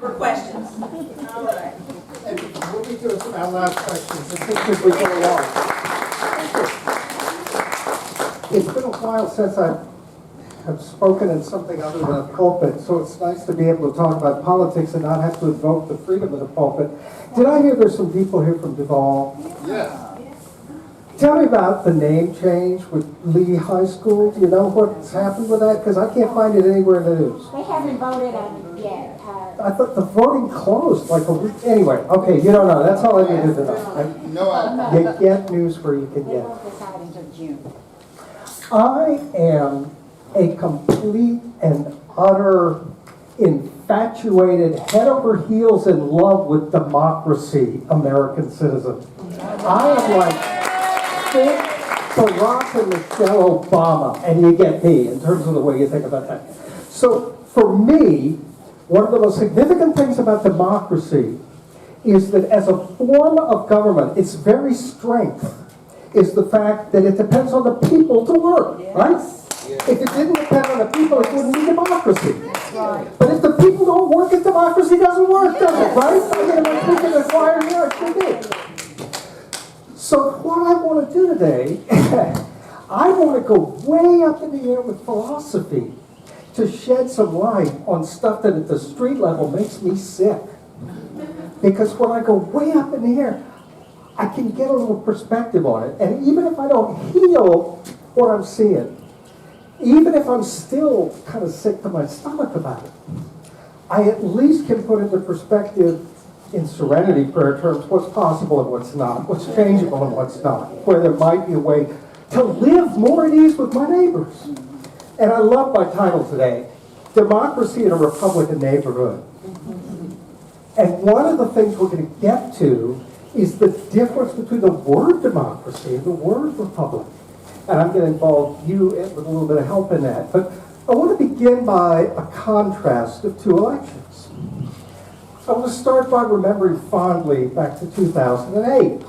for questions. All right. And we'll be doing our last questions, I think, as we go along. It's been a while since I have spoken in something other than a pulpit, so it's nice to be able to talk about politics and not have to invoke the freedom of the pulpit. Did I hear there's some people here from Duval? Yeah. Tell me about the name change with Lee High School. Do you know what's happened with that? Because I can't find it anywhere in the news. They haven't voted on it yet. I thought the voting closed like a week. Anyway, okay, you don't know. That's all I needed to know. No, You get news where you can They get. won't decide until June. I am a complete and utter infatuated, head over heels in love with democracy American citizen. I am like think Barack and Michelle Obama, and you get me in terms of the way you think about that. So for me, one of the most significant things about democracy is that as a form of government, its very strength is the fact that it depends on the people to work, right? If it didn't depend on the people, it wouldn't be democracy. But if the people don't work, democracy doesn't work, does it, right? I mean, am I preaching the choir here? It should be. So what I want to do today, I want to go way up in the air with philosophy to shed some light on stuff that at the street level makes me sick. Because when I go way up in the air, I can get a little perspective on it. And even if I don't heal what I'm seeing, even if I'm still kind of sick to my stomach about it, I at least can put into perspective in serenity prayer terms what's possible and what's not, what's changeable and what's not, where there might be a way to live more at ease with my neighbors. And I love my title today, Democracy in a Republican Neighborhood. And one of the things we're going to get to is the difference between the word democracy and the word republic. And I'm going to involve you with a little bit of help in that. But I want to begin by a contrast of two elections. I want to start by remembering fondly back to 2008.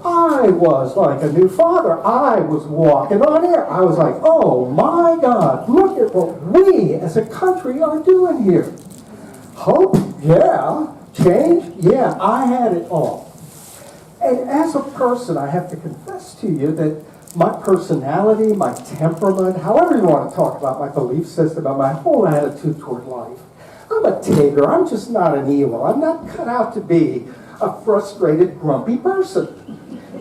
I was like a new father. I was walking on air. I was like, oh my God, look at what we as a country are doing here. Hope? Yeah. Change? Yeah, I had it all. And as a person, I have to confess to you that my personality, my temperament, however you want to talk about my belief system, about my whole attitude toward life, I'm a tigger. I'm just not an eel. I'm not cut out to be a frustrated, grumpy person.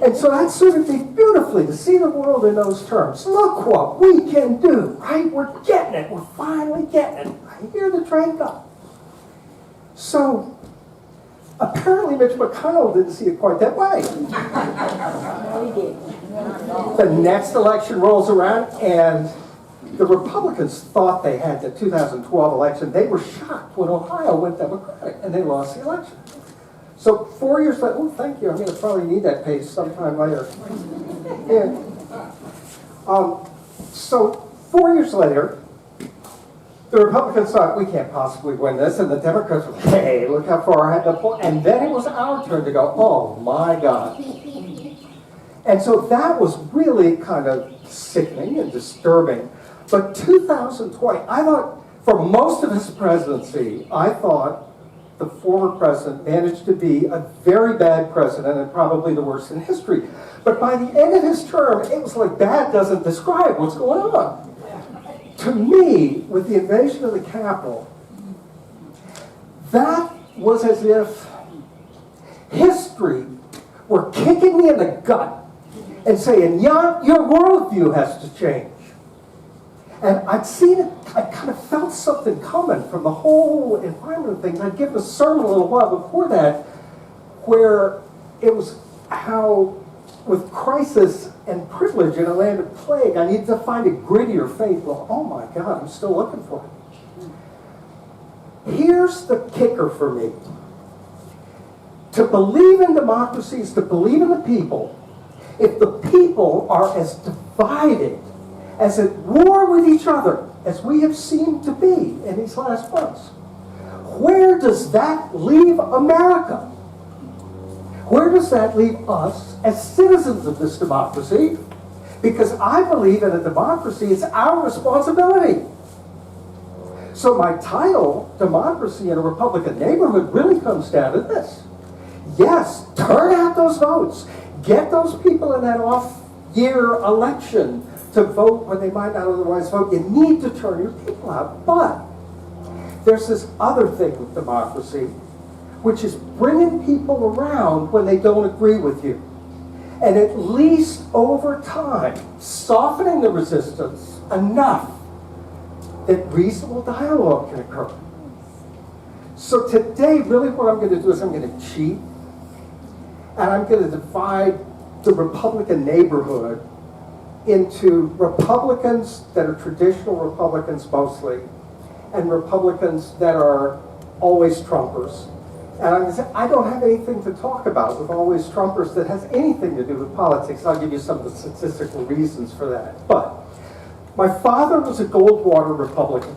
And so that suited me beautifully to see the world in those terms. Look what we can do, right? We're getting it. We're finally getting it. I hear the train come. So apparently Mitch McConnell didn't see it quite that way. No, he didn't. The next election rolls around, and the Republicans thought they had the 2012 election. They were shocked when Ohio went Democratic, and they lost the election. So 4 years later, oh, thank you. I'm going to probably need that page sometime later. Yeah. So 4 years later, the Republicans thought, we can't possibly win this, and the Democrats were, hey, look how far I had to pull. And then it was our turn to go, oh my God. And so that was really kind of sickening and disturbing. But 2020, I thought, for most of his presidency, I thought the former president managed to be a very bad president and probably the worst in history. But by the end of his term, it was like bad doesn't describe what's going on. To me, with the invasion of the Capitol, that was as if history were kicking me in the gut and saying, Yount, your worldview has to change. And I'd seen it, I kind of felt something coming from the whole environment of things. I'd given a sermon a little while before that where it was how with crisis and privilege in a land of plague, I needed to find a grittier faith. Well, oh my God, I'm still looking for it. Here's the kicker for me. To believe in democracy is to believe in the people. If the people are as divided, as at war with each other, as we have seemed to be in these last months, where does that leave America? Where does that leave us as citizens of this democracy? Because I believe in a democracy, it's our responsibility So my title, Democracy in a Republican Neighborhood, really comes down to this. Yes, turn out those votes. Get those people in that off-year election to vote when they might not otherwise vote. You need to turn your people out. But there's this other thing with democracy, which is bringing people around when they don't agree with you. And at least over time, softening the resistance enough that reasonable dialogue can occur. So today, really what I'm going to do is I'm going to cheat, and I'm going to divide the Republican neighborhood into Republicans that are traditional Republicans mostly, and Republicans that are always Trumpers. And I'm going to say, I don't have anything to talk about with always Trumpers that has anything to do with politics. I'll give you some of the statistical reasons for that. But my father was a Goldwater Republican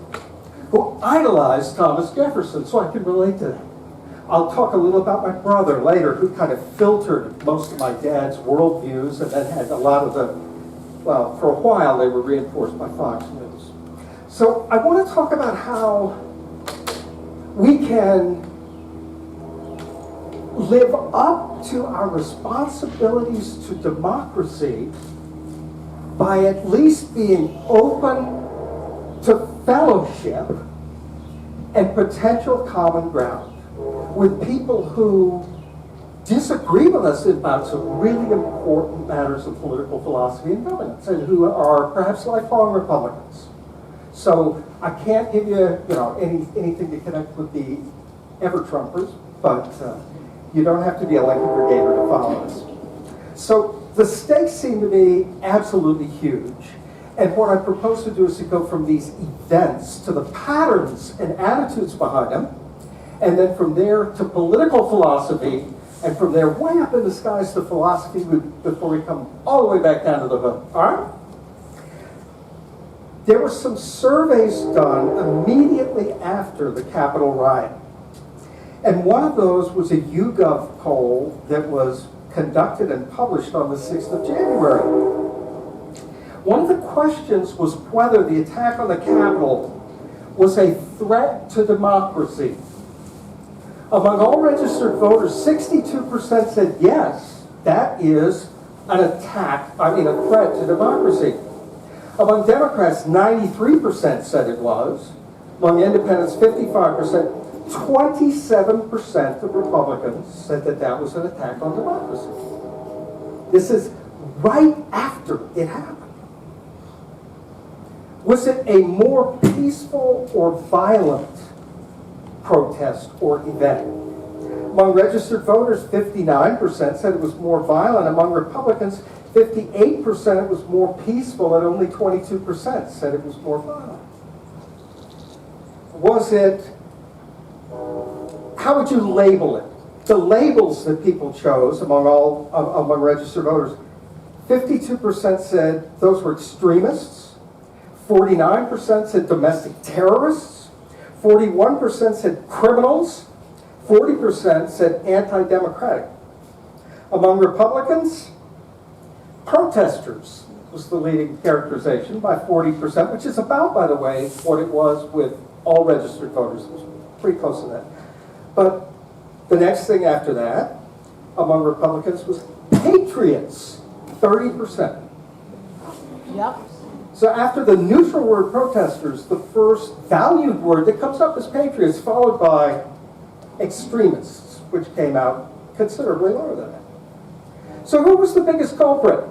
who idolized Thomas Jefferson, so I can relate to that. I'll talk a little about my brother later, who kind of filtered most of my dad's worldviews and then had a lot of the, well, for a while they were reinforced by Fox News. So I want to talk about how we can live up to our responsibilities to democracy by at least being open to fellowship and potential common ground with people who disagree with us about some really important matters of political philosophy and governance, and who are perhaps lifelong Republicans. So I can't give you, anything to connect with the ever-Trumpers, but you don't have to be a Lincoln Brigader to follow this. So the stakes seem to be absolutely huge. And what I propose to do is to go from these events to the patterns and attitudes behind them, and then from there to political philosophy, and from there way up in the skies to philosophy before we come all the way back down to the hood. All right? There were some surveys done immediately after the Capitol riot. And one of those was a YouGov poll that was conducted and published on the 6th of January. One of the questions was whether the attack on the Capitol was a threat to democracy. Among all registered voters, 62% said yes, that is a threat to democracy. Among Democrats, 93% said it was. Among independents, 55%. 27% of Republicans said that that was an attack on democracy. This is right after it happened. Was it a more peaceful or violent protest or event? Among registered voters, 59% said it was more violent. Among Republicans, 58% it was more peaceful, and only 22% said it was more violent. Was it, how would you label it? The labels that people chose among registered voters, 52% said those were extremists, 49% said domestic terrorists, 41% said criminals, 40% said anti-democratic. Among Republicans, protesters was the leading characterization by 40%, which is about, by the way, what it was with all registered voters. It was pretty close to that. But the next thing after that, among Republicans, was patriots, 30%. Yep. So after the neutral word protesters, the first valued word that comes up is patriots, followed by extremists, which came out considerably lower than that. So who was the biggest culprit?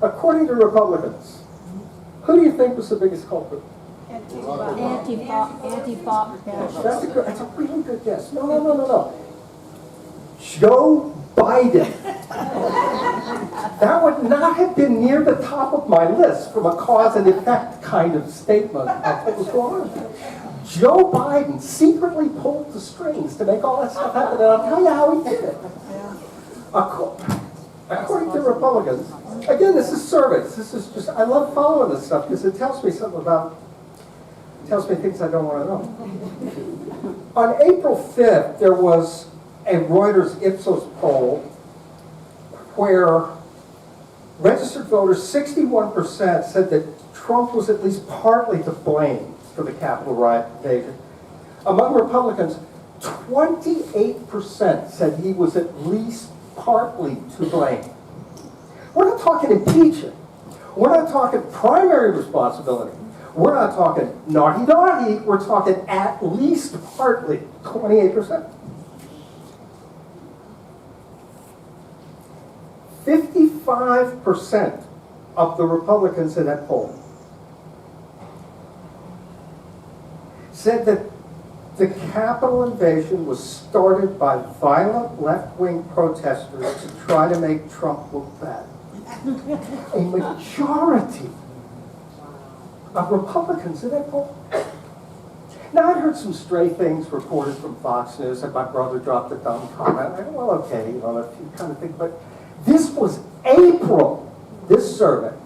According to Republicans, who do you think was the biggest culprit? Anti-Fox. That's a really good guess. No. Joe Biden. That would not have been near the top of my list from a cause and effect kind of statement of what was going on. Joe Biden secretly pulled the strings to make all that stuff happen, and I'll tell you how he did it. According to Republicans, again, this is surveys. This is just, I love following this stuff because it tells me something tells me things I don't want to know. On April 5th, there was a Reuters Ipsos poll where registered voters, 61% said that Trump was at least partly to blame for the Capitol riot invasion. Among Republicans, 28% said he was at least partly to blame. We're not talking impeachment. We're not talking primary responsibility. We're not talking naughty-naughty. We're talking at least partly, 28%. 55% of the Republicans in that poll said that the Capitol invasion was started by violent left-wing protesters to try to make Trump look bad. A majority of Republicans in that poll. Now, I heard some stray things reported from Fox News that my brother dropped a dumb comment. I go, well, okay, you know, if you kind of think, but this was April, this survey.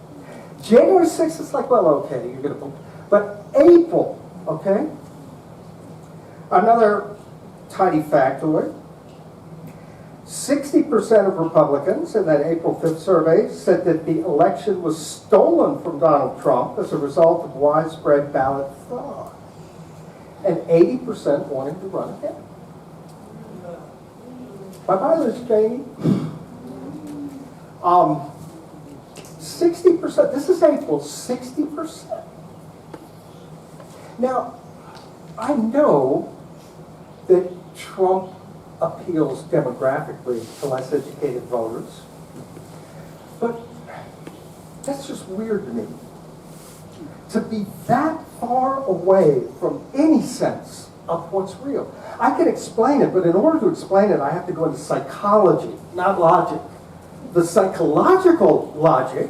January 6th, it's like, well, okay, you're going to, but April, okay? Another tiny factoid. 60% of Republicans in that April 5th survey said that the election was stolen from Donald Trump as a result of widespread ballot fraud. And 80% wanting to run again. Bye-bye, Liz Cheney. 60%, this is April, 60%. Now, I know that Trump appeals demographically to less educated voters, but that's just weird to me. To be that far away from any sense of what's real. I can explain it, but in order to explain it, I have to go into psychology, not logic. The psychological logic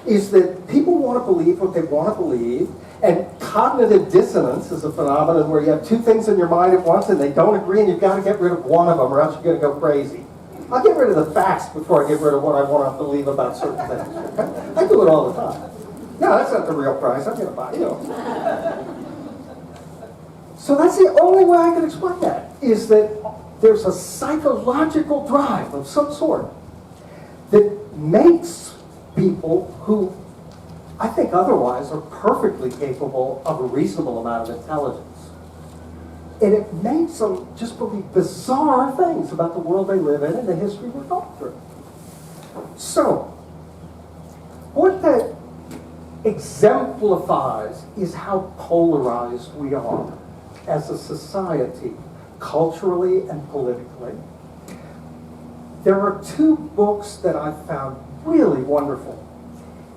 is that people want to believe what they want to believe, and cognitive dissonance is a phenomenon where you have two things in your mind at once and they don't agree, and you've got to get rid of one of them or else you're going to go crazy. I'll get rid of the facts before I get rid of what I want to believe about certain things. Okay? I do it all the time. No, that's not the real price. I'm going to buy you. So that's the only way I can explain that, is that there's a psychological drive of some sort that makes people who I think otherwise are perfectly capable of a reasonable amount of intelligence. And it makes them just believe bizarre things about the world they live in and the history we're going through. So, what that exemplifies is how polarized we are as a society, culturally and politically. There are two books that I've found really wonderful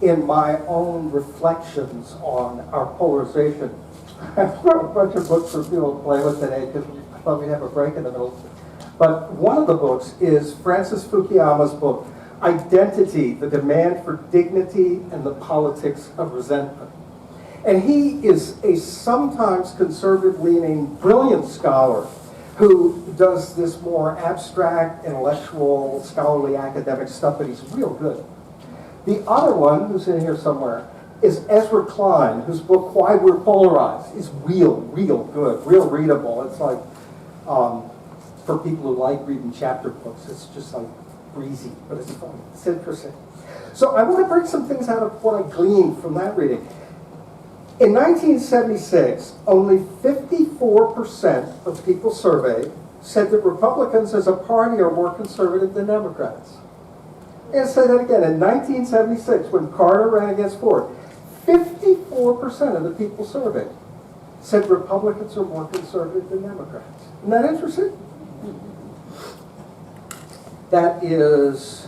in my own reflections on our polarization. I've got a bunch of books for people to play with today because I thought we'd have a break in the middle. But one of the books is Francis Fukuyama's book, Identity, the Demand for Dignity and the Politics of Resentment. And he is a sometimes conservative-leaning, brilliant scholar who does this more abstract, intellectual, scholarly, academic stuff, but he's real good. The other one, who's in here somewhere, is Ezra Klein, whose book, Why We're Polarized, is real good, real readable. It's like, for people who like reading chapter books, it's just like breezy, but it's fun. It's interesting. So I want to bring some things out of what I gleaned from that reading. In 1976, only 54% of people surveyed said that Republicans as a party are more conservative than Democrats. And say that again, in 1976, when Carter ran against Ford, 54% of the people surveyed said Republicans are more conservative than Democrats. Isn't that interesting? That is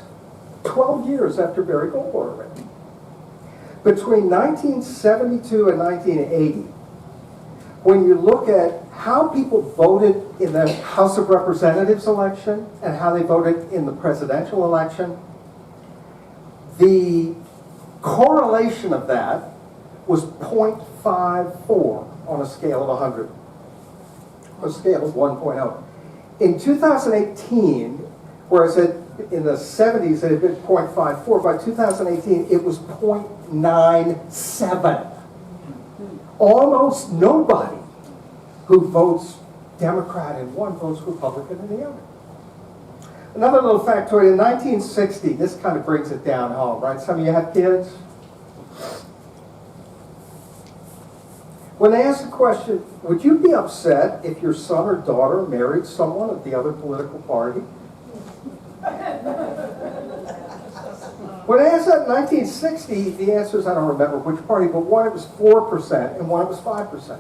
12 years after Barry Goldwater ran. Between 1972 and 1980, when you look at how people voted in the House of Representatives election and how they voted in the presidential election, the correlation of that was 0.54 on a scale of 100, a scale of 1.0. In 2018, whereas in the 70s it had been 0.54, by 2018 it was 0.97. Almost nobody who votes Democrat in one votes Republican in the other. Another little factoid, in 1960, this kind of brings it down home, right? Some of you have kids. When they ask the question, would you be upset if your son or daughter married someone of the other political party? When I asked that in 1960, the answer is I don't remember which party, but one it was 4% and one it was 5%.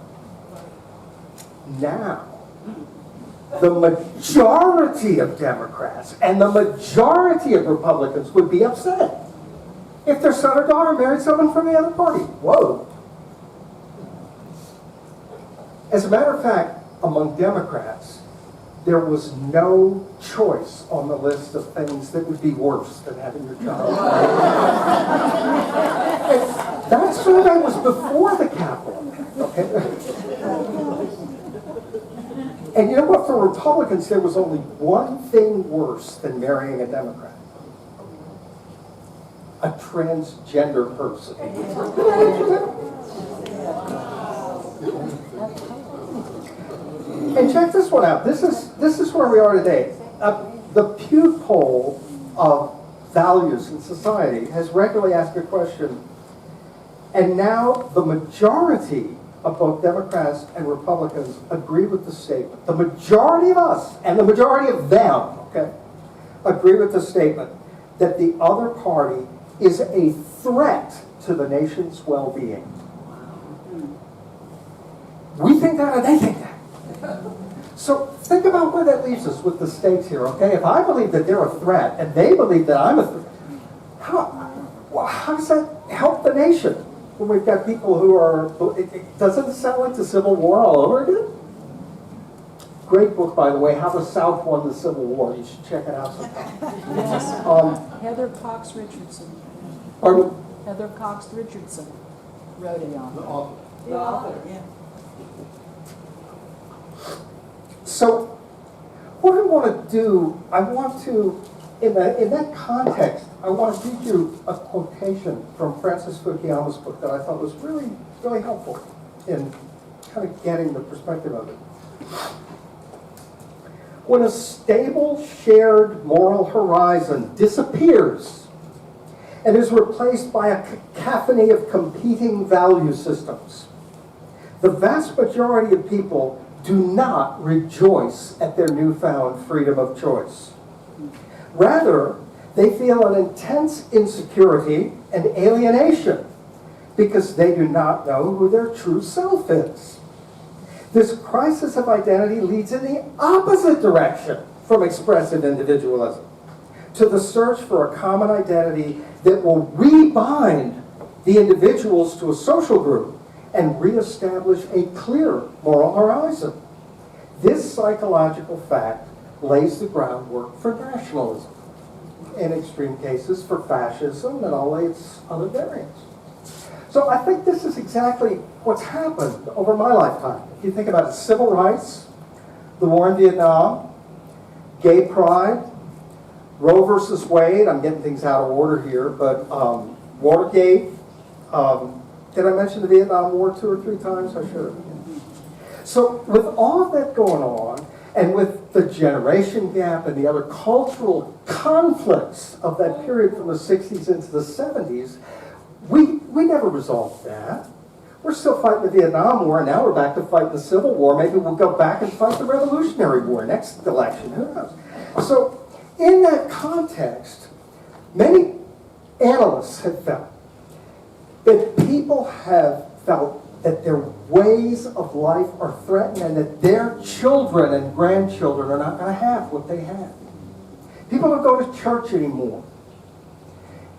Now, the majority of Democrats and the majority of Republicans would be upset if their son or daughter married someone from the other party. Whoa. As a matter of fact, among Democrats, there was no choice on the list of things that would be worse than having your child. That survey was before the Capitol. Okay? And you know what? For Republicans, there was only one thing worse than marrying a Democrat. A transgender person. And check this one out. This is where we are today. The Pew poll of values in society has regularly asked a question, and now the majority of both Democrats and Republicans agree with the statement. The majority of us and the majority of them, okay, agree with the statement that the other party is a threat to the nation's well-being. We think that and they think that. So think about where that leaves us with the stakes here, okay? If I believe that they're a threat and they believe that I'm a threat, how does that help the nation? When we've got people who are, doesn't it sound like the Civil War all over again? Great book, by the way, How the South Won the Civil War. You should check it out sometime. Yes. Heather Cox Richardson. Pardon? Heather Cox Richardson wrote it on. The author. The author, yeah. So, what I want to do, in that context, I want to read you a quotation from Francis Fukuyama's book that I thought was really, really helpful in kind of getting the perspective of it. When a stable, shared moral horizon disappears and is replaced by a cacophony of competing value systems, the vast majority of people do not rejoice at their newfound freedom of choice. Rather, they feel an intense insecurity and alienation because they do not know who their true self is. This crisis of identity leads in the opposite direction from expressive individualism to the search for a common identity that will rebind the individuals to a social group and reestablish a clear moral horizon. This psychological fact lays the groundwork for nationalism, in extreme cases for fascism and all its other variants. So I think this is exactly what's happened over my lifetime. If you think about it, civil rights, the war in Vietnam, gay pride, Roe versus Wade, I'm getting things out of order here, but Watergate, did I mention the Vietnam War 2 or 3 times? I should have. So with all of that going on, and with the generation gap and the other cultural conflicts of that period from the 60s into the 70s, we never resolved that. We're still fighting the Vietnam War, and now we're back to fighting the Civil War. Maybe we'll go back and fight the Revolutionary War next election. Who knows? So in that context, many analysts have felt that people have felt that their ways of life are threatened and that their children and grandchildren are not going to have what they had. People don't go to church anymore.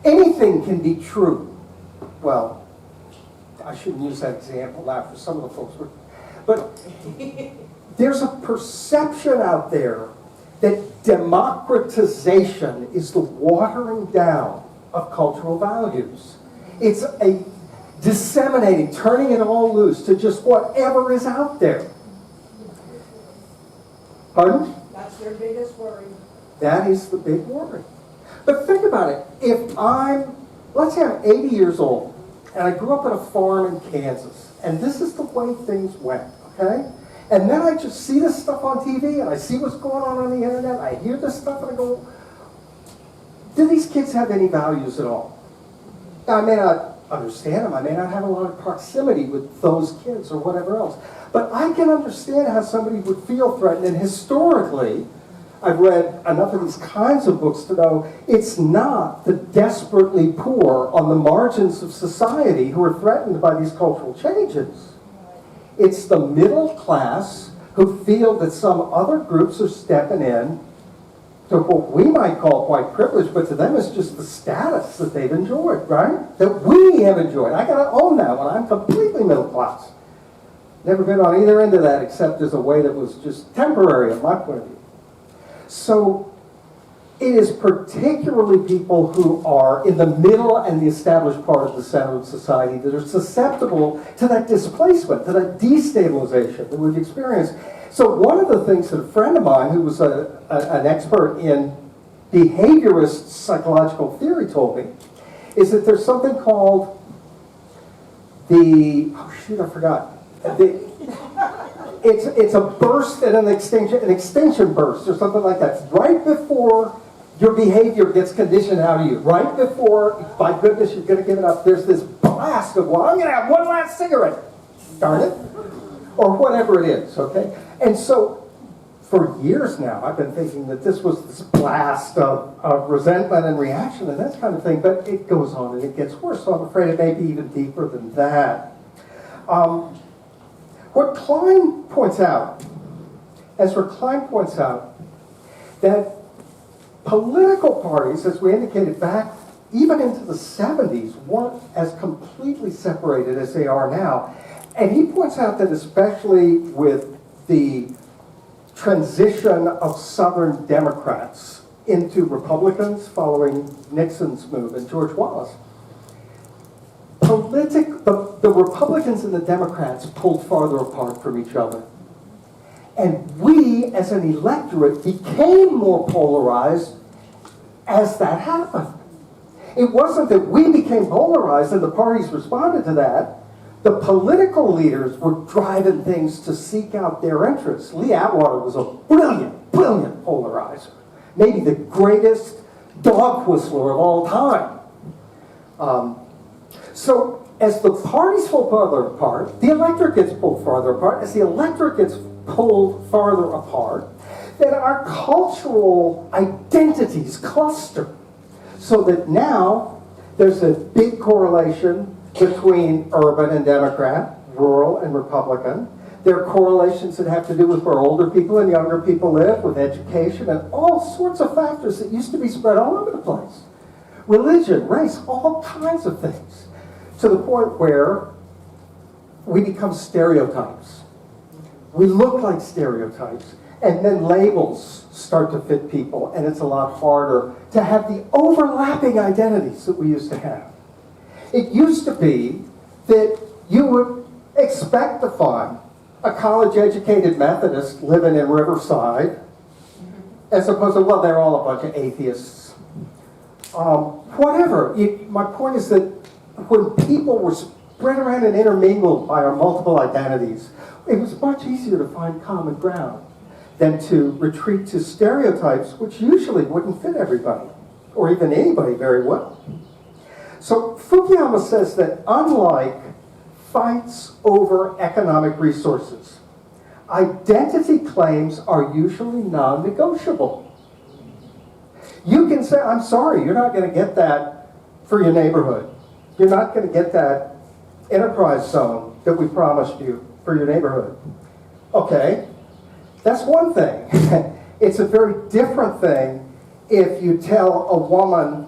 Anything can be true. Well, I shouldn't use that example now for some of the folks. But there's a perception out there that democratization is the watering down of cultural values. It's a disseminating, turning it all loose to just whatever is out there. Pardon? That's their biggest worry. That is the big worry. But think about it. If let's say I'm 80 years old, and I grew up on a farm in Kansas, and this is the way things went, okay? And then I just see this stuff on TV, and I see what's going on the internet, I hear this stuff, and I go, do these kids have any values at all? I may not understand them. I may not have a lot of proximity with those kids or whatever else. But I can understand how somebody would feel threatened. And historically, I've read enough of these kinds of books to know it's not the desperately poor on the margins of society who are threatened by these cultural changes. It's the middle class who feel that some other groups are stepping in to what we might call quite privileged, but to them it's just the status that they've enjoyed, right? That we have enjoyed. I gotta own that one. I'm completely middle class. Never been on either end of that except as a way that was just temporary in my point of view. So it is particularly people who are in the middle and the established part of the center of society that are susceptible to that displacement, to that destabilization that we've experienced. So one of the things that a friend of mine who was an expert in behaviorist psychological theory told me is that there's something called I forgot. It's a burst and an extinction burst or something like that. It's right before your behavior gets conditioned out of you. Right before, by goodness, you're going to give it up. There's this blast of, well, I'm going to have one last cigarette. Darn it. Or whatever it is, okay? And so, for years now, I've been thinking that this was this blast of resentment and reaction and that kind of thing, but it goes on and it gets worse, so I'm afraid it may be even deeper than that. What Klein points out, Ezra Klein points out, that political parties, as we indicated back even into the 70s, weren't as completely separated as they are now. And he points out that especially with the transition of Southern Democrats into Republicans following Nixon's move and George Wallace, the Republicans and the Democrats pulled farther apart from each other. And we, as an electorate, became more polarized as that happened. It wasn't that we became polarized and the parties responded to that. The political leaders were driving things to seek out their interests. Lee Atwater was a brilliant polarizer. Maybe the greatest dog whistler of all time. So as the parties pull farther apart, the electorate gets pulled farther apart. As the electorate gets pulled farther apart, then our cultural identities cluster. So that now there's a big correlation between urban and Democrat, rural and Republican. There are correlations that have to do with where older people and younger people live, with education, and all sorts of factors that used to be spread all over the place. Religion, race, all kinds of things. To the point where we become stereotypes. We look like stereotypes. And then labels start to fit people, and it's a lot harder to have the overlapping identities that we used to have. It used to be that you would expect to find a college-educated Methodist living in Riverside, as opposed to, well, they're all a bunch of atheists. Whatever. My point is that when people were spread around and intermingled by our multiple identities, it was much easier to find common ground than to retreat to stereotypes, which usually wouldn't fit everybody, or even anybody very well. So Fukuyama says that unlike fights over economic resources, identity claims are usually non-negotiable. You can say, I'm sorry, you're not going to get that for your neighborhood. You're not going to get that enterprise zone that we promised you for your neighborhood. Okay, that's one thing. It's a very different thing if you tell a woman,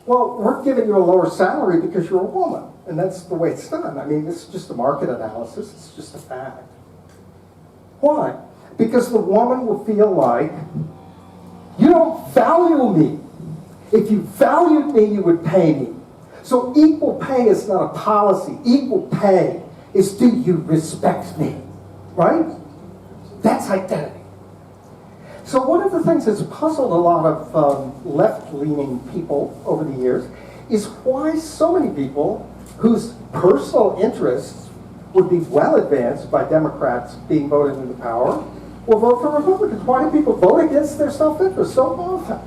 well, we're giving you a lower salary because you're a woman. And that's the way it's done. I mean, it's just a market analysis. It's just a fact. Why? Because the woman will feel like, you don't value me. If you valued me, you would pay me. So equal pay is not a policy. Equal pay is, do you respect me? Right? That's identity. So one of the things that's puzzled a lot of left-leaning people over the years is why so many people whose personal interests would be well advanced by Democrats being voted into power will vote for Republicans. Why do people vote against their self-interest so often?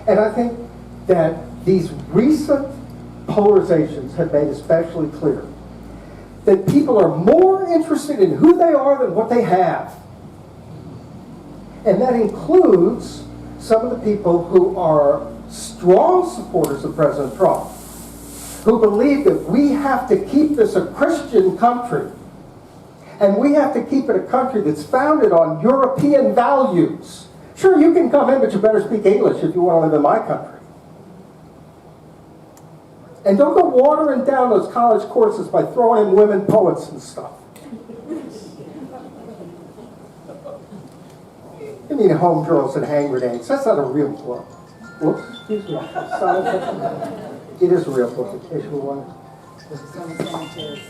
And I think that these recent polarizations have made especially clear that people are more interested in who they are than what they have. And that includes some of the people who are strong supporters of President Trump, who believe that we have to keep this a Christian country, and we have to keep it a country that's founded on European values. Sure, you can come in, but you better speak English if you want to live in my country. And don't go watering down those college courses by throwing in women poets and stuff. You mean home girls and hand grenades. That's not a real book. Whoops, excuse me. It is a real book, in case you were wondering. It's on the cemetery.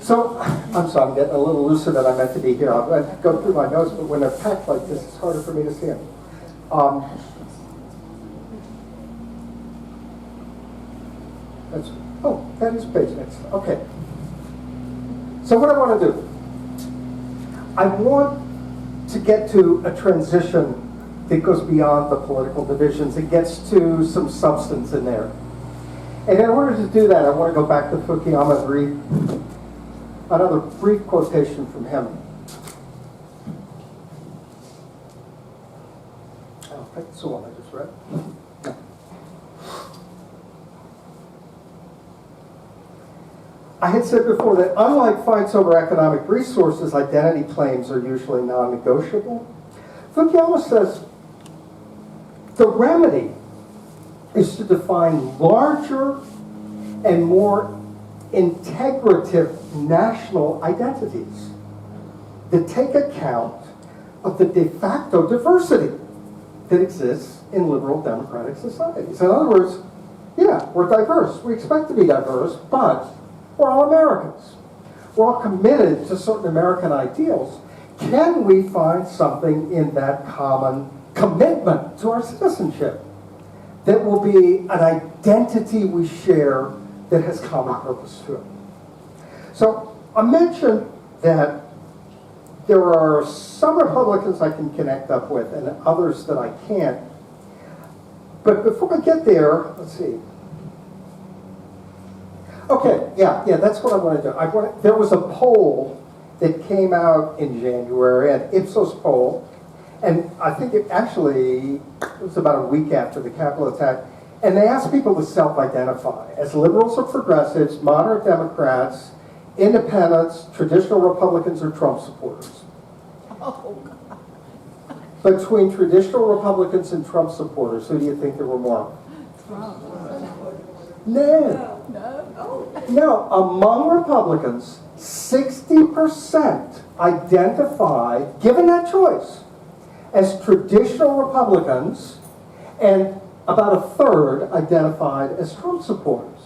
So, I'm sorry, I'm getting a little looser than I meant to be here. I'll go through my notes, but when they're packed like this, it's harder for me to see them. That is page next. Okay. So what I want to do, I want to get to a transition that goes beyond the political divisions. It gets to some substance in there. And in order to do that, I want to go back to Fukuyama and read another brief quotation from him. Oh, that's the one I just read. I had said before that unlike fights over economic resources, identity claims are usually non-negotiable. Fukuyama says the remedy is to define larger and more integrative national identities that take account of the de facto diversity that exists in liberal democratic societies. In other words, yeah, we're diverse. We expect to be diverse, but we're all Americans. We're all committed to certain American ideals. Can we find something in that common commitment to our citizenship that will be an identity we share that has common purpose to it? So I mentioned that there are some Republicans I can connect up with and others that I can't. But before I get there, let's see. Okay, yeah, that's what I want to do. There was a poll that came out in January, an Ipsos poll, and I think it was about a week after the Capitol attack, and they asked people to self-identify as liberals or progressives, moderate Democrats, independents, traditional Republicans, or Trump supporters. Oh, Between traditional Republicans and Trump supporters, who do you think there were more? Trump. No. No, among Republicans, 60% identify, given that choice, as traditional Republicans, and about a third identified as Trump supporters.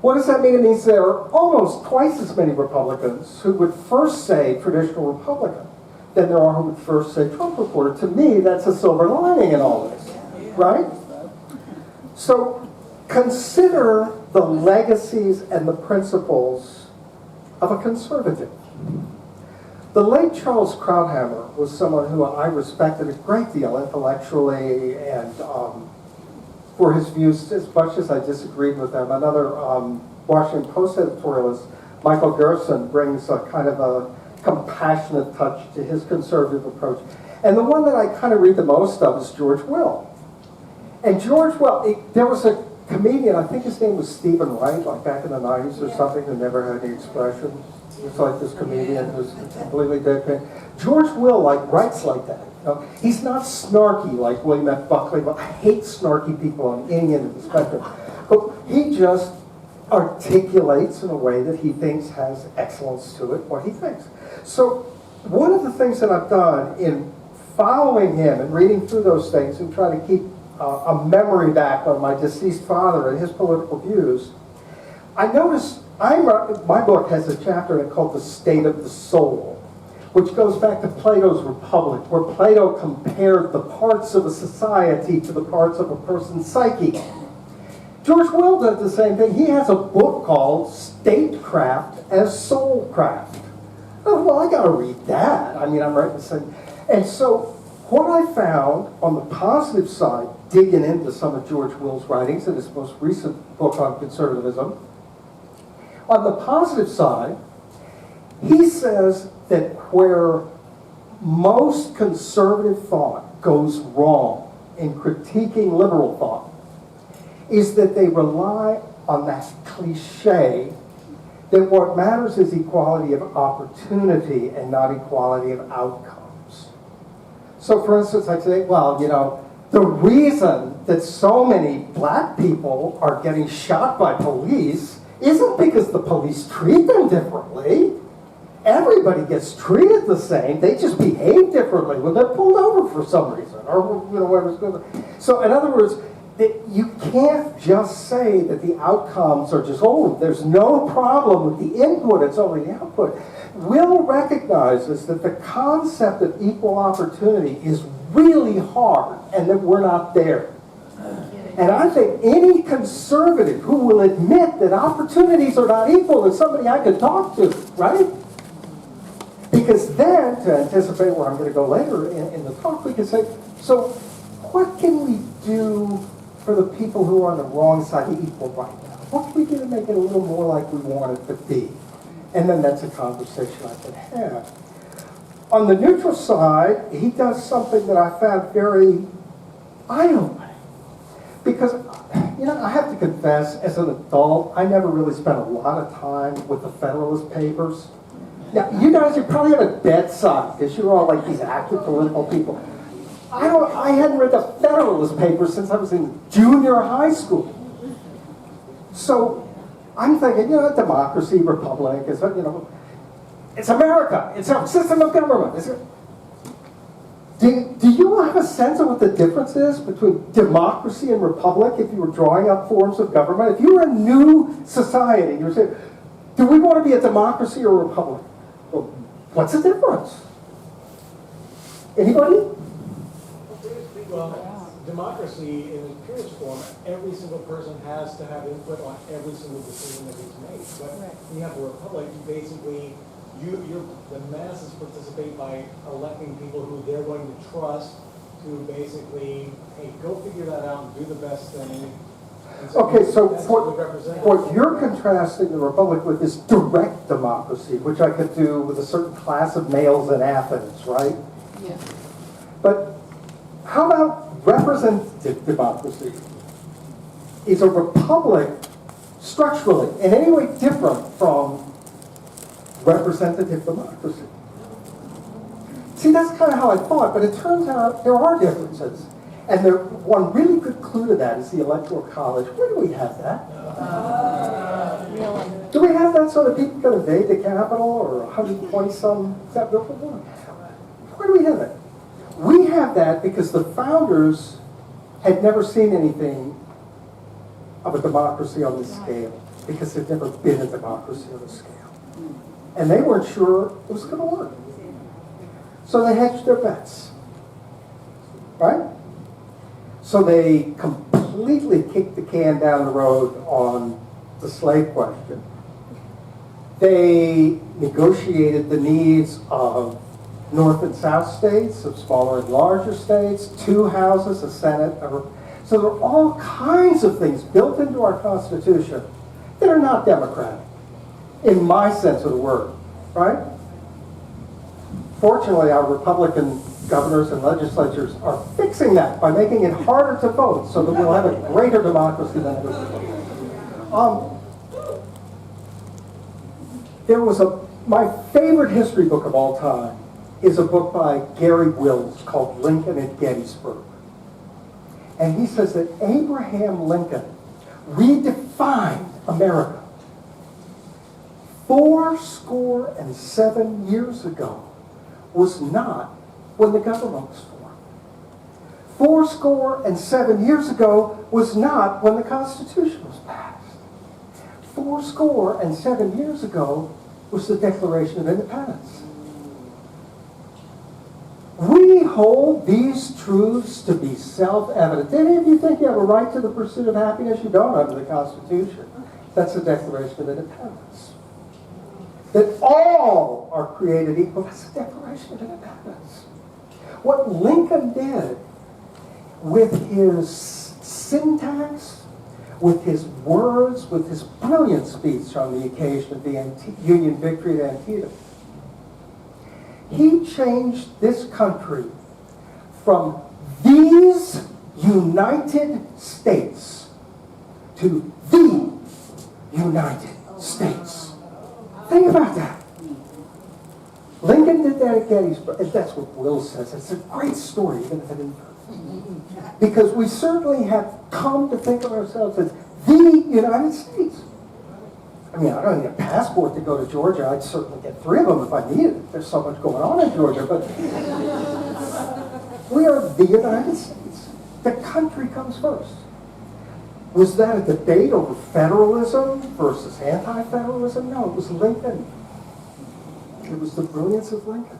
What does that mean? It means there are almost twice as many Republicans who would first say traditional Republican than there are who would first say Trump supporter. To me, that's a silver lining in all this, right? So consider the legacies and the principles of a conservative. The late Charles Krauthammer was someone who I respected a great deal intellectually and for his views, as much as I disagreed with them. Another Washington Post editorialist, Michael Gerson, brings a kind of a compassionate touch to his conservative approach. And the one that I kind of read the most of is George Will. And George Will, there was a comedian, I think his name was Stephen Wright, like back in the 90s or something, who never had any expression. It's like this comedian who's completely deadpan. George Will writes like that. You know? He's not snarky like William F. Buckley. But I hate snarky people on any end of the spectrum. But he just articulates in a way that he thinks has excellence to it, what he thinks. So one of the things that I've done in following him and reading through those things and trying to keep a memory back on my deceased father and his political views, I noticed my book has a chapter in it called The State of the Soul, which goes back to Plato's Republic, where Plato compared the parts of a society to the parts of a person's psyche. George Will did the same thing. He has a book called Statecraft as Soulcraft. Oh, well, I got to read that. I mean, I'm writing the same. And so What I found on the positive side, digging into some of George Will's writings in his most recent book on conservatism, on the positive side, he says that where most conservative thought goes wrong in critiquing liberal thought is that they rely on that cliche that what matters is equality of opportunity and not equality of outcomes. So for instance, I'd say, well, you know, the reason that so many black people are getting shot by police isn't because the police treat them differently. Everybody gets treated the same. They just behave differently when they're pulled over for some reason, or you know, whatever's going on. So in other words, you can't just say that the outcomes are just, oh, there's no problem with the input, it's only the output. Will recognizes that the concept of equal opportunity is really hard and that we're not there. And I think any conservative who will admit that opportunities are not equal is somebody I could talk to, right? Because then, to anticipate where I'm going to go later in the talk, we can say, so what can we do for the people who are on the wrong side of equal right now? What can we do to make it a little more like we want it to be? And then that's a conversation I can have. On the neutral side, he does something that I found very eye-opening. Because, you know, I have to confess, as an adult, I never really spent a lot of time with the Federalist Papers. Now, you guys, you probably have a bedside, because you're all like these active political people. I hadn't read the Federalist Papers since I was in junior high school. So I'm thinking, you know, democracy, republic, is, you know, it's America. It's our system of government. Do you have a sense of what the difference is between democracy and republic if you were drawing up forms of government? If you were a new society, you were saying, do we want to be a democracy or a republic? Well, what's the difference? Anybody? Well, democracy in its purest form, every single person has to have input on every single decision that gets made. But when you have a republic, you basically, the masses participate by electing people who they're going to trust to basically, hey, go figure that out and do the best thing. Okay, so what you're contrasting the republic with is direct democracy, which I could do with a certain class of males in Athens, right? Yeah. But how about representative democracy? Is a republic structurally in any way different from representative democracy? See, that's kind of how I thought, but it turns out there are differences. And one really good clue to that is the Electoral College. Where do we have that? Really? Do we have that so that people can invade the Capitol or 120-some? Where do we have it? We have that because the founders had never seen anything of a democracy on this scale, because there'd never been a democracy on this scale. And they weren't sure it was going to work. So they hedged their bets. Right? So they completely kicked the can down the road on the slave question. They negotiated the needs of North and South states, of smaller and larger states, 2 houses, a Senate. So there are all kinds of things built into our Constitution that are not democratic, in my sense of the word, right? Fortunately, our Republican governors and legislatures are fixing that by making it harder to vote so that we'll have a greater democracy than ever before. My favorite history book of all time is a book by Gary Wills called Lincoln at Gettysburg. And he says that Abraham Lincoln redefined America 87 years ago was not when the government was formed. 87 years ago was not when the Constitution was passed. 87 years ago was the Declaration of Independence. We hold these truths to be self-evident. Do any of you think you have a right to the pursuit of happiness? You don't under the Constitution. That's the Declaration of Independence. That all are created equal. That's the Declaration of Independence. What Lincoln did with his syntax, with his words, with his brilliant speech on the occasion of the Union victory at Antietam, he changed this country from these United States to the United States. Think about that. Lincoln did that at Gettysburg. And that's what Will says. It's a great story, even if it isn't. Because we certainly have come to think of ourselves as the United States. I mean, I don't need a passport to go to Georgia. I'd certainly get 3 of them if I needed it. There's so much going on in Georgia. But we are the United States. The country comes first. Was that a debate over federalism versus anti-federalism? No, it was Lincoln. It was the brilliance of Lincoln.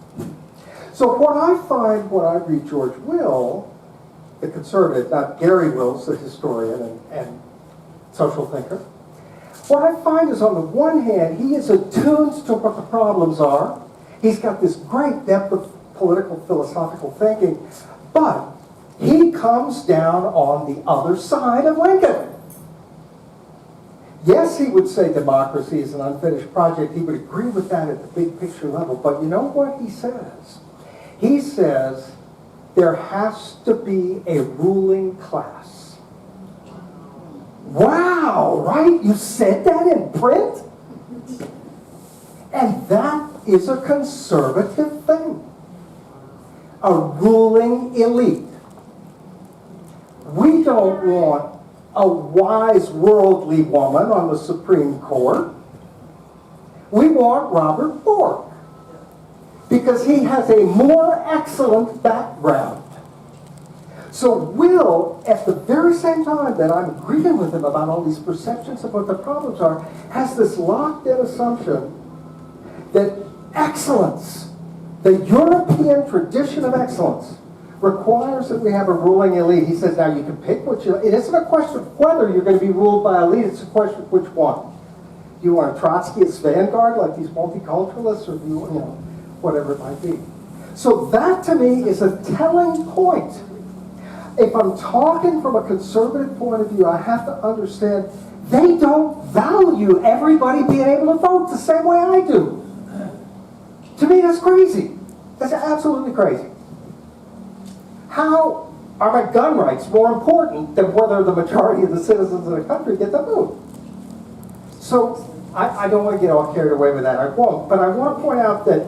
So what I find when I read George Will, the conservative, not Gary Wills, the historian and social thinker, what I find is on the one hand, he is attuned to what the problems are. He's got this great depth of political, philosophical thinking, but he comes down on the other side of Lincoln. Yes, he would say democracy is an unfinished project. He would agree with that at the big picture level. But you know what he says? He says there has to be a ruling class. Wow, right? You said that in print? And that is a conservative thing. A ruling elite. We don't want a wise worldly woman on the Supreme Court. We want Robert Bork because he has a more excellent background. So Will, at the very same time that I'm agreeing with him about all these perceptions of what the problems are, has this locked-in assumption that excellence, the European tradition of excellence, requires that we have a ruling elite. He says, now you can pick what you... It isn't a question of whether you're going to be ruled by elite, it's a question of which one. Do you want a Trotskyist vanguard like these multiculturalists, or do you know, whatever it might be. So that to me is a telling point. If I'm talking from a conservative point of view, I have to understand they don't value everybody being able to vote the same way I do. To me, that's crazy. That's absolutely crazy. How are my gun rights more important than whether the majority of the citizens of the country get to vote? So I don't want to get all carried away with that. I won't. But I want to point out that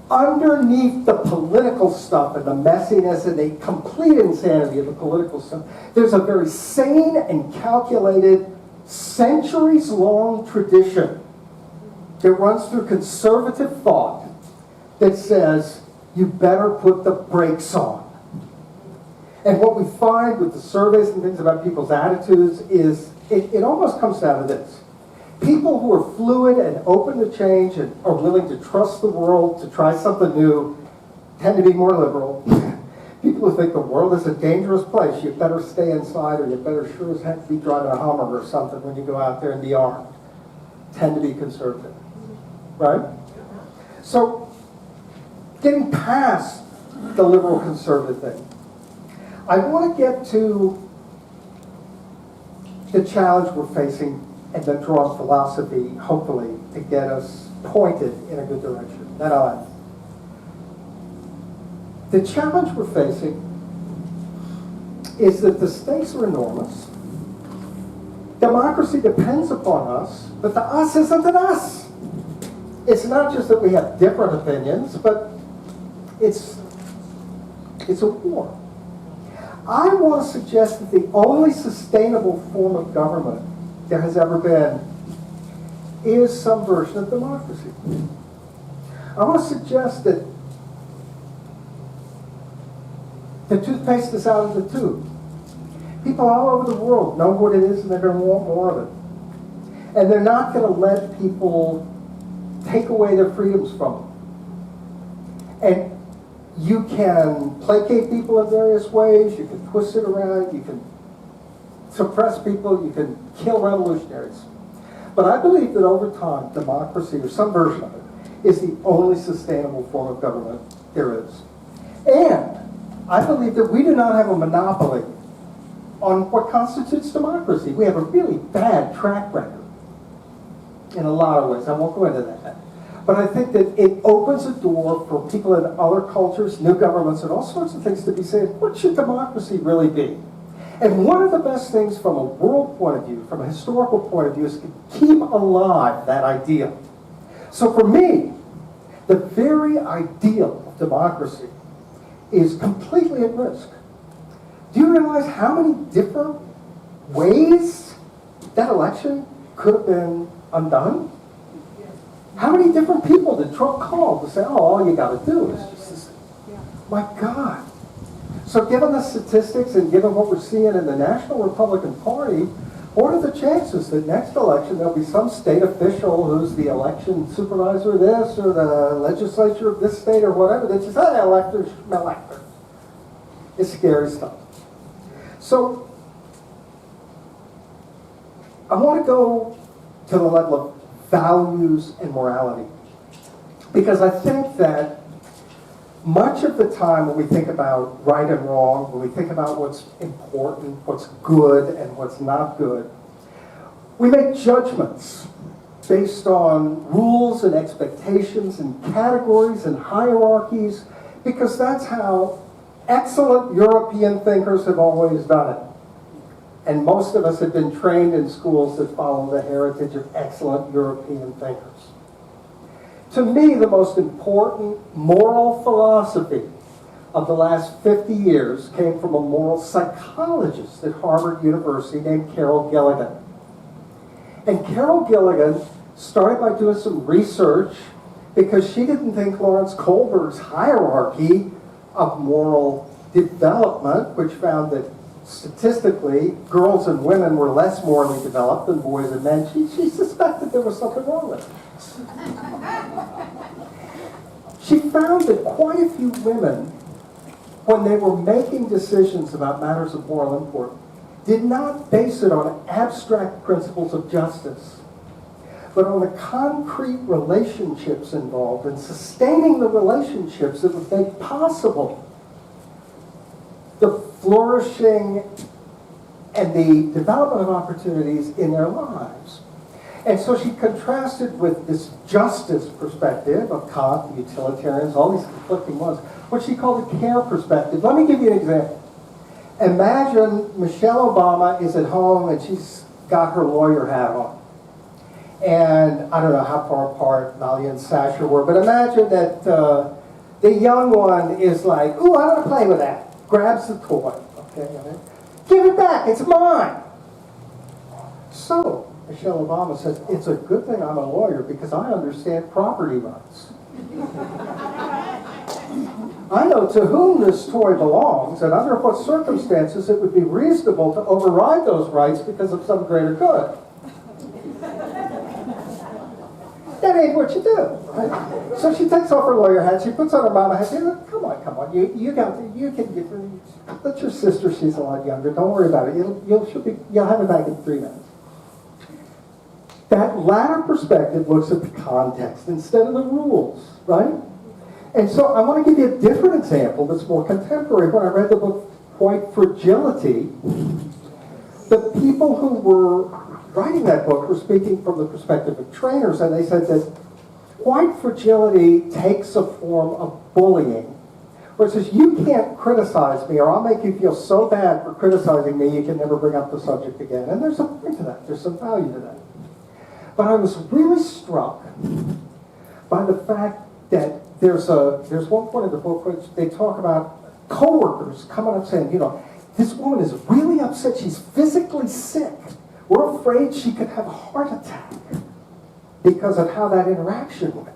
underneath the political stuff and the messiness and the complete insanity of the political stuff, there's a very sane and calculated, centuries-long tradition that runs through conservative thought that says, you better put the brakes on. And what we find with the surveys and things about people's attitudes is, it almost comes down to this. People who are fluid and open to change and are willing to trust the world, to try something new, tend to be more liberal. People who think the world is a dangerous place, you better stay inside, or you better sure as heck be driving a Hummer or something when you go out there and be armed, tend to be conservative. Right? So, getting past the liberal conservative thing, I want to get to the challenge we're facing and then draw philosophy, hopefully, to get us pointed in a good direction. Then I'll end. The challenge we're facing is that the stakes are enormous. Democracy depends upon us, but the us isn't an us. It's not just that we have different opinions, but it's a war. I want to suggest that the only sustainable form of government there has ever been is some version of democracy. I want to suggest that the toothpaste is out of the tube. People all over the world know what it is and they're going to want more of it. And they're not going to let people take away their freedoms from them. And you can placate people in various ways, you can twist it around, you can suppress people, you can kill revolutionaries. But I believe that over time, democracy, or some version of it, is the only sustainable form of government there is. And I believe that we do not have a monopoly on what constitutes democracy. We have a really bad track record in a lot of ways. I won't go into that. But I think that it opens a door for people in other cultures, new governments, and all sorts of things to be saying, what should democracy really be? And one of the best things from a world point of view, from a historical point of view, is to keep alive that ideal. So for me, the very ideal of democracy is completely at risk. Do you realize how many different ways that election could have been undone? How many different people did Trump call to say, oh, all you got to do is just this? My God. So given the statistics and given what we're seeing in the National Republican Party, what are the chances that next election there'll be some state official who's the election supervisor of this or the legislature of this state or whatever that says, hey, electors, electors. It's scary stuff. So I want to go to the level of values and morality, because I think that much of the time when we think about right and wrong, when we think about what's important, what's good and what's not good, we make judgments based on rules and expectations and categories and hierarchies, because that's how excellent European thinkers have always done it. And most of us have been trained in schools that follow the heritage of excellent European thinkers. To me, the most important moral philosophy of the last 50 years came from a moral psychologist at Harvard University named Carol Gilligan. And Carol Gilligan started by doing some research because she didn't think Lawrence Kohlberg's hierarchy of moral development, which found that statistically, girls and women were less morally developed than boys and men. She suspected there was something wrong with it. She found that quite a few women, when they were making decisions about matters of moral import, did not base it on abstract principles of justice, but on the concrete relationships involved and sustaining the relationships that would make possible the flourishing and the development of opportunities in their lives. And so she contrasted with this justice perspective of Kant, the utilitarians, all these conflicting ones, what she called the care perspective. Let me give you an example. Imagine Michelle Obama is at home and she's got her lawyer hat on. And I don't know how far apart Malia and Sasha were, but imagine that the young one is like, ooh, I want to play with that. Grabs the toy. Okay, give it back, it's mine. So, Michelle Obama says, it's a good thing I'm a lawyer because I understand property rights. I know to whom this toy belongs and under what circumstances it would be reasonable to override those rights because of some greater good. That ain't what you do, right? So she takes off her lawyer hat, she puts on her mama hat, come on, you can get her, let your sister, she's a lot younger, don't worry about it, you'll have it back in 3 minutes. That latter perspective looks at the context instead of the rules, right? And so I want to give you a different example that's more contemporary. When I read the book White Fragility, the people who were writing that book were speaking from the perspective of trainers, and they said that white fragility takes a form of bullying, where it says, you can't criticize me or I'll make you feel so bad for criticizing me you can never bring up the subject again. And there's a point to that. There's some value to that. But I was really struck by the fact that there's one point in the book which they talk about coworkers coming up saying, this woman is really upset. She's physically sick. We're afraid she could have a heart attack because of how that interaction went.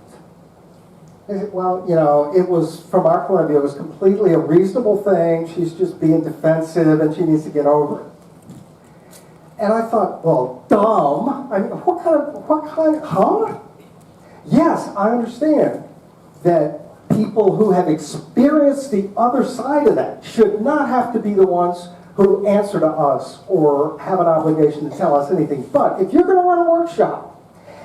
Well, it was, from our point of view, it was completely a reasonable thing. She's just being defensive and she needs to get over it. And I thought, well, dumb. I mean, what kind, huh? Yes, I understand that people who have experienced the other side of that should not have to be the ones who answer to us or have an obligation to tell us anything. But if you're going to run a workshop,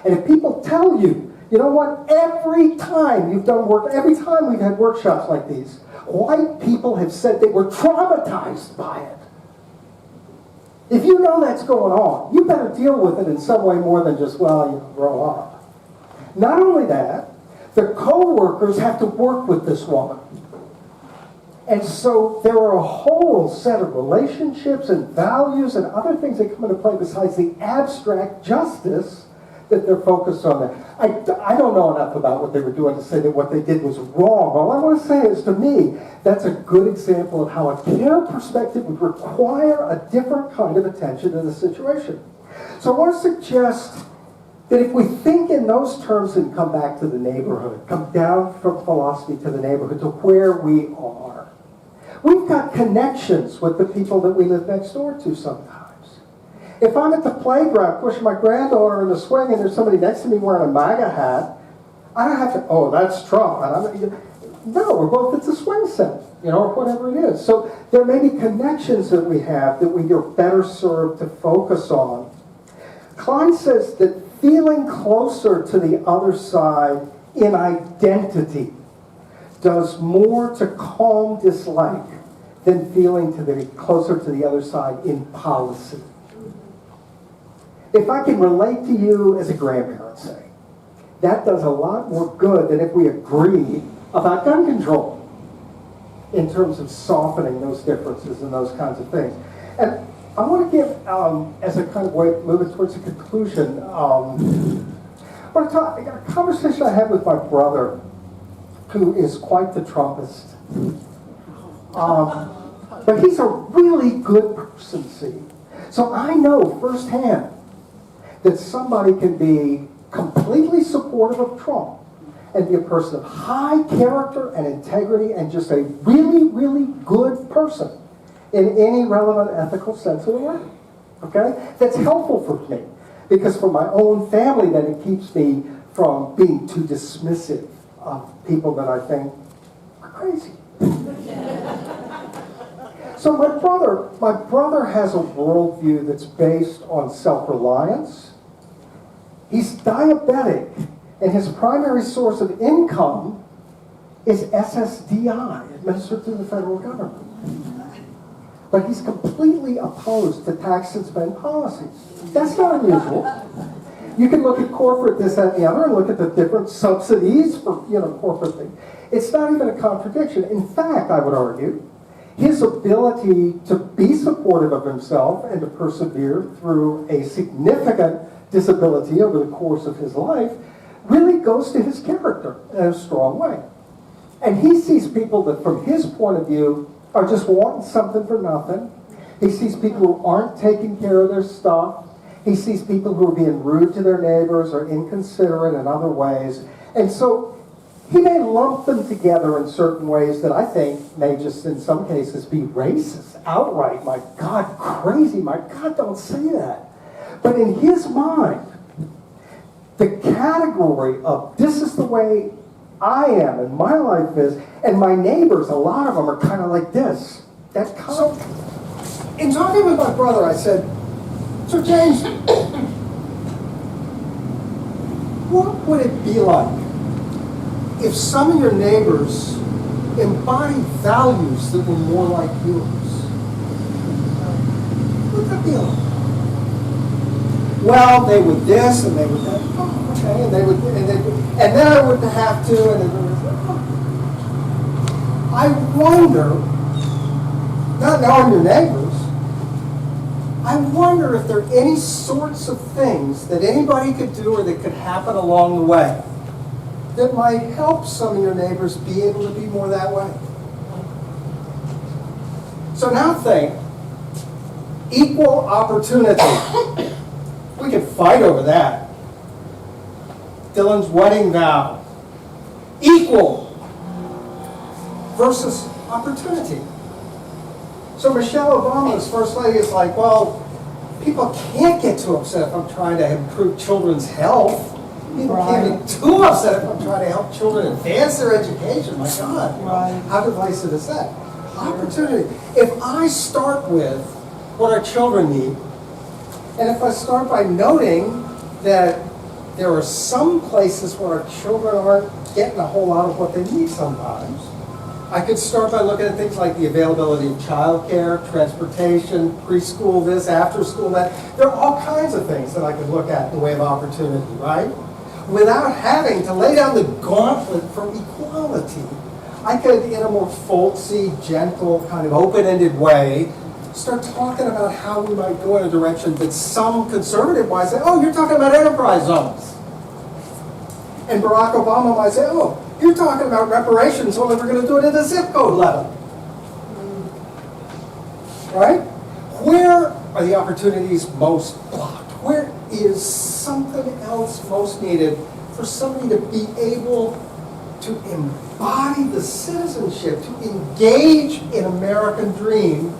and if people tell you You know what? Every time you've done work, every time we've had workshops like these, white people have said they were traumatized by it. If you know that's going on, you better deal with it in some way more than just, well, you grow up. Not only that, the co-workers have to work with this woman. And so there are a whole set of relationships and values and other things that come into play besides the abstract justice that they're focused on there. I don't know enough about what they were doing to say that what they did was wrong. All I want to say is, to me, that's a good example of how a care perspective would require a different kind of attention to the situation. So I want to suggest that if we think in those terms and come back to the neighborhood, come down from philosophy to the neighborhood, to where we are, we've got connections with the people that we live next door to sometimes. If I'm at the playground pushing my granddaughter in the swing and there's somebody next to me wearing a MAGA hat, I don't have to, oh, that's Trump. No, we're both at the swing set, or whatever it is. So there may be connections that we have that we are better served to focus on. Klein says that feeling closer to the other side in identity does more to calm dislike than feeling closer to the other side in policy. If I can relate to you as a grandparent, say, that does a lot more good than if we agree about gun control in terms of softening those differences and those kinds of things. And I want to give, as a kind of way moving towards a conclusion, I want to talk, a conversation I had with my brother, who is quite the Trumpist. But he's a really good person, see. So I know firsthand that somebody can be completely supportive of Trump and be a person of high character and integrity and just a really, really good person in any relevant ethical sense of the word. Okay? That's helpful for me, because for my own family, then it keeps me from being too dismissive of people that I think are crazy. So my brother has a worldview that's based on self-reliance. He's diabetic, and his primary source of income is SSDI, administered through the federal government. But he's completely opposed to tax and spend policies. That's not unusual. You can look at corporate this, that, and the other, and look at the different subsidies for corporate things. It's not even a contradiction. In fact, I would argue, his ability to be supportive of himself and to persevere through a significant disability over the course of his life really goes to his character in a strong way. And he sees people that, from his point of view, are just wanting something for nothing. He sees people who aren't taking care of their stuff. He sees people who are being rude to their neighbors or inconsiderate in other ways. And so he may lump them together in certain ways that I think may just, in some cases, be racist, outright. My God, crazy. My God, don't say that. But in his mind, the category of this is the way I am and my life is, and my neighbors, a lot of them are kind of like this. So, in talking with my brother, I said, so James, what would it be like if some of your neighbors embodied values that were more like yours? What would that be like? Well, they would this and they would that. Oh, okay, and then I wouldn't have to. And I wonder, not knowing your neighbors, I wonder if there are any sorts of things that anybody could do or that could happen along the way that might help some of your neighbors be able to be more that way. So now think, equal opportunity. We could fight over that. Dylan's wedding vow. Equal versus opportunity. So Michelle Obama's first lady is like, well, people can't get too upset if I'm trying to improve children's health. People can't get too upset if I'm trying to help children advance their education. My God, how divisive is that? Opportunity. If I start with what our children need, and if I start by noting that there are some places where our children aren't getting a whole lot of what they need sometimes. I could start by looking at things like the availability of childcare, transportation, preschool this, after school that. There are all kinds of things that I could look at in the way of opportunity, right? Without having to lay down the gauntlet for equality. I could, in a more folksy, gentle, kind of open-ended way, start talking about how we might go in a direction that some conservative might say, oh, you're talking about enterprise zones. And Barack Obama might say, oh, you're talking about reparations, only we're going to do it at a zip code level. Right? Where are the opportunities most blocked? Where is something else most needed for somebody to be able to embody the citizenship, to engage in American dream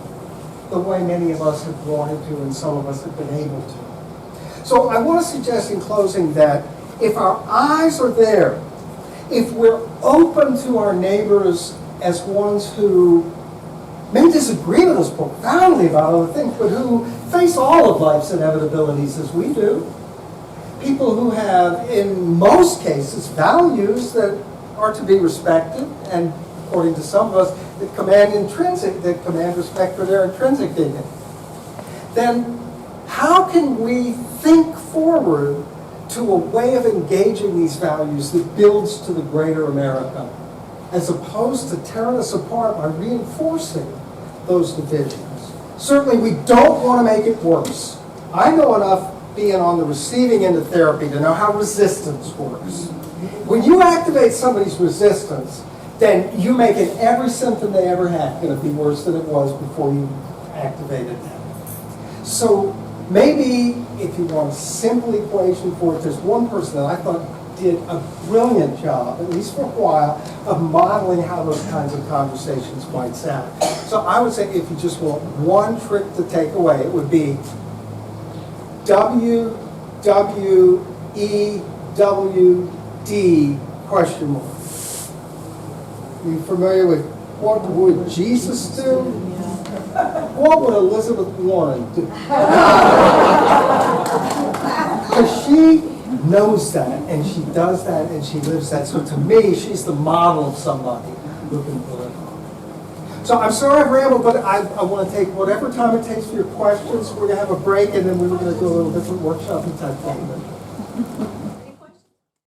the way many of us have wanted to and some of us have been able to. So I want to suggest in closing that if our eyes are there, if we're open to our neighbors as ones who may disagree with us profoundly about other things, but who face all of life's inevitabilities as we do, people who have, in most cases, values that are to be respected, and according to some of us, that command respect for their intrinsic dignity, then how can we think forward to a way of engaging these values that builds to the greater America, as opposed to tearing us apart by reinforcing those divisions? Certainly, we don't want to make it worse. I know enough being on the receiving end of therapy to know how resistance works. When you activate somebody's resistance, then you make it every symptom they ever had going to be worse than it was before you activated them. So maybe if you want a simple equation for it, there's one person that I thought did a brilliant job, at least for a while, of modeling how those kinds of conversations might sound. So I would say if you just want one trick to take away, it would be WWEWD question mark. Are you familiar with what would Jesus do? What would Elizabeth Warren do? Because she knows that, and she does that, and she lives that. So to me, she's the model of somebody who can pull it off. So I'm sorry I've rambled, but I want to take whatever time it takes for your questions. We're going to have a break, and then we're going to do a little different workshop type thing.